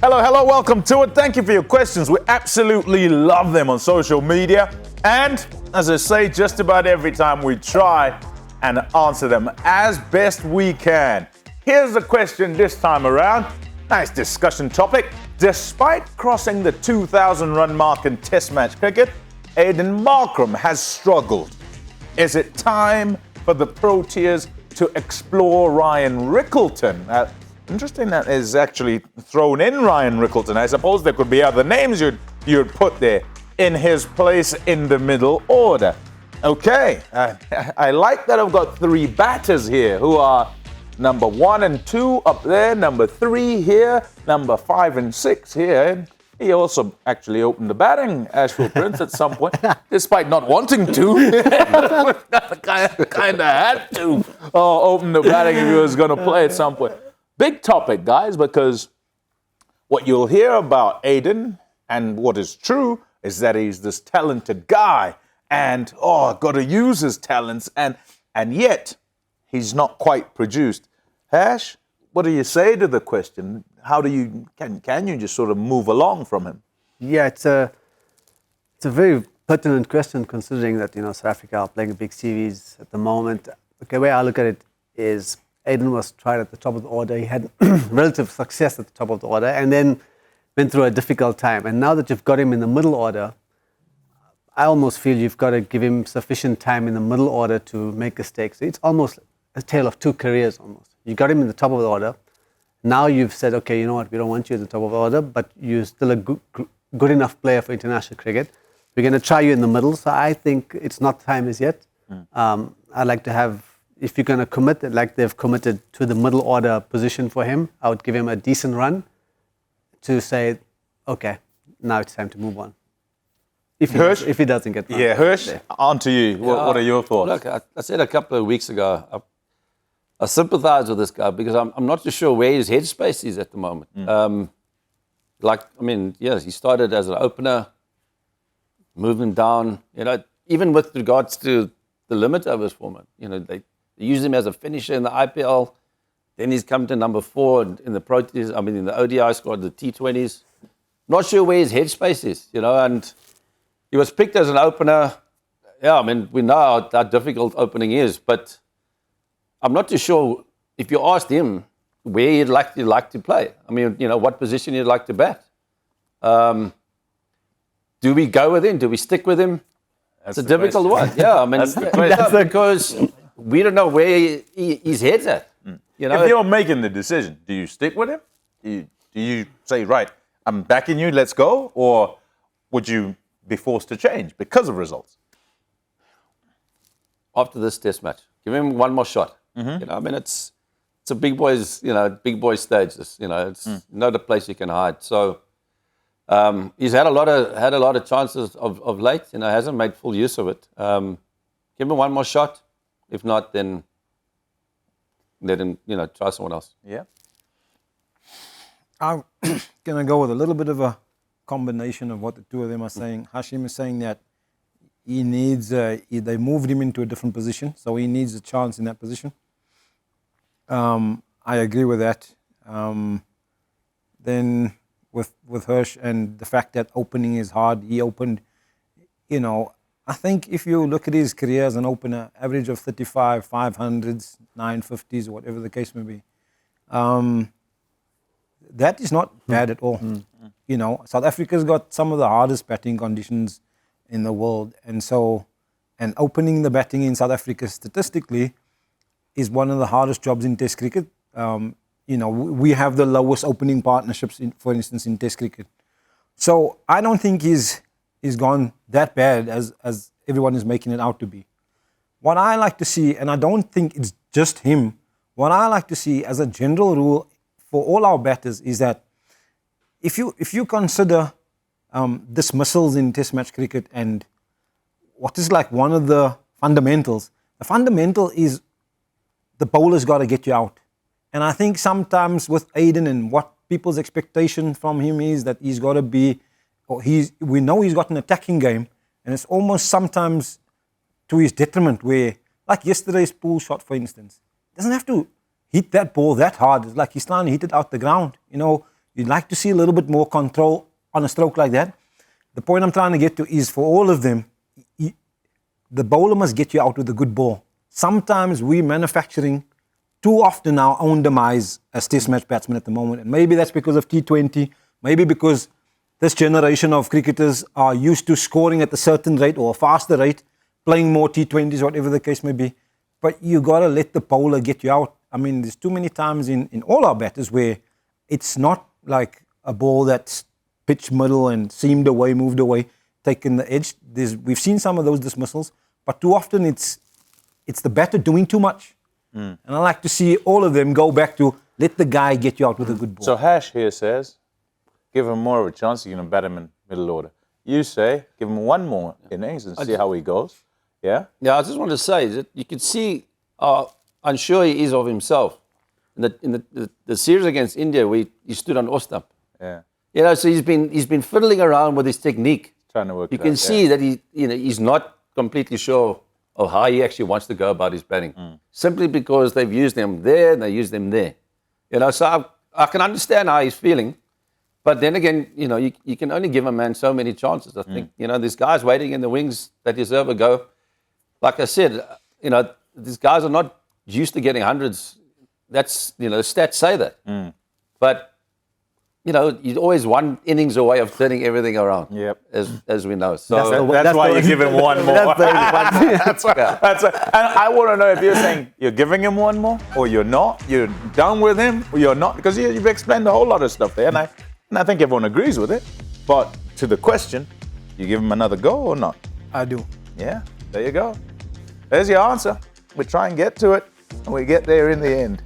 Hello, welcome to it. Thank you for your questions. We absolutely love them on social media. And as I say, just about every time we try and answer them as best we can. Here's the question this time around. Nice discussion topic. Despite crossing the 2,000 run mark in Test match cricket, Aiden Markram has struggled. Is it time for the Proteas to explore Ryan Rickleton? Interesting that is actually thrown in Ryan Rickleton. I suppose there could be other names you'd put there in his place in the middle order. Okay, I like that I've got three batters here who are number 1 and 2 up there, number 3 here, number 5 and 6 here. He also actually opened the batting, Ashwell Prince, at some point, despite not wanting to. Kind of had to open the batting if he was going to play at some point. Big topic, guys, because what you'll hear about Aiden and what is true is that he's this talented guy and, got to use his talents and yet he's not quite produced. Hash, what do you say to the question? How do you, can you just sort of move along from him? Yeah, it's a very pertinent question considering that, South Africa are playing a big series at the moment. Okay, the way I look at it is Aiden was tried at the top of the order. He had relative success at the top of the order and then went through a difficult time. And now that you've got him in the middle order, I almost feel you've got to give him sufficient time in the middle order to make a stake. So it's almost a tale of two careers almost. You got him in the top of the order. Now you've said, okay, you know what, we don't want you at the top of the order, but you're still a good enough player for international cricket. We're going to try you in the middle. So I think it's not time as yet. I'd like to have, if you're going to commit, like they've committed to the middle order position for him, I would give him a decent run to say, okay, now it's time to move on. If he doesn't get run. Yeah, Hersh, on to you. What are your thoughts? Look, I said a couple of weeks ago, I sympathize with this guy because I'm not too sure where his headspace is at the moment. He started as an opener, moved him down, even with regards to the limit of his format. They use him as a finisher in the IPL. Then he's come to number 4 in the Proteas, in the ODI squad, the T20s. Not sure where his headspace is, and he was picked as an opener. Yeah, we know how difficult opening is, but I'm not too sure if you asked him where he'd like to play. What position he'd like to bat. Do we go with him? Do we stick with him? It's a difficult one. Yeah, because we don't know where his head's at. If you're making the decision, do you stick with him? Do you say, right, I'm backing you, let's go? Or would you be forced to change because of results? After this Test match, give him one more shot. It's a big boy stage. It's not a place you can hide. So he's had a lot of chances of late. Hasn't made full use of it. Give him one more shot. If not, then let him try someone else. Yeah. I'm gonna go with a little bit of a combination of what the two of them are saying. Hashim is saying that he needs, they moved him into a different position, so he needs a chance in that position. I agree with that. Then with Hersh and the fact that opening is hard, he opened, I think if you look at his career as an opener, average of 35, 500s, 950s, whatever the case may be, that is not bad at all. South Africa's got some of the hardest batting conditions in the world, and opening the batting in South Africa statistically is one of the hardest jobs in Test cricket. We have the lowest opening partnerships, for instance, in Test cricket. So I don't think he's gone that bad as everyone is making it out to be. What I like to see, and I don't think it's just him, what I like to see as a general rule for all our batters is that if you consider dismissals in Test match cricket and what is like one of the fundamentals, the fundamental is the bowler's got to get you out. And I think sometimes with Aiden and what people's expectation from him is that he's got to be, we know he's got an attacking game, and it's almost sometimes to his detriment where, like yesterday's pull shot, for instance, doesn't have to hit that ball that hard. It's like he's trying to hit it out the ground. You'd like to see a little bit more control on a stroke like that. The point I'm trying to get to is for all of them, the bowler must get you out with a good ball. Sometimes we're manufacturing too often our own demise as test match batsmen at the moment. And maybe that's because of T20, maybe because this generation of cricketers are used to scoring at a certain rate or a faster rate, playing more T20s, whatever the case may be. But you got to let the bowler get you out. I mean, there's too many times in all our batters where it's not like a ball that's pitched middle and seamed away, moved away, taken the edge. We've seen some of those dismissals, but too often it's the batter doing too much. And I like to see all of them go back to let the guy get you out with a good ball. So Hash here says, give him more of a chance, you're going to bat him in middle order. You say, give him one more innings and see how he goes. Yeah? Yeah, I just want to say that you can see how unsure he is of himself. In the series against India, he stood on off stump. Yeah. You know, so he's been fiddling around with his technique. Trying to work You it can out, see that he's not completely sure of how he actually wants to go about his batting. Simply because they've used him there and they used him there. You know, so I can understand how he's feeling. But then again, you know, you can only give a man so many chances, I think. You know, there's guys waiting in the wings that deserve a go. Like I said, you know, these guys are not used to getting hundreds. That's, you know, the stats say that. But, you know, you're always one innings away of turning everything around. Yep. As we know. So That's why you give him one more. That's why. And I want to know if you're saying you're giving him one more or you're not. You're done with him or you're not. Because you've explained a whole lot of stuff there. And I think everyone agrees with it. But to the question, you give him another go or not? I do. Yeah, there you go. There's your answer. We try and get to it, and we get there in the end.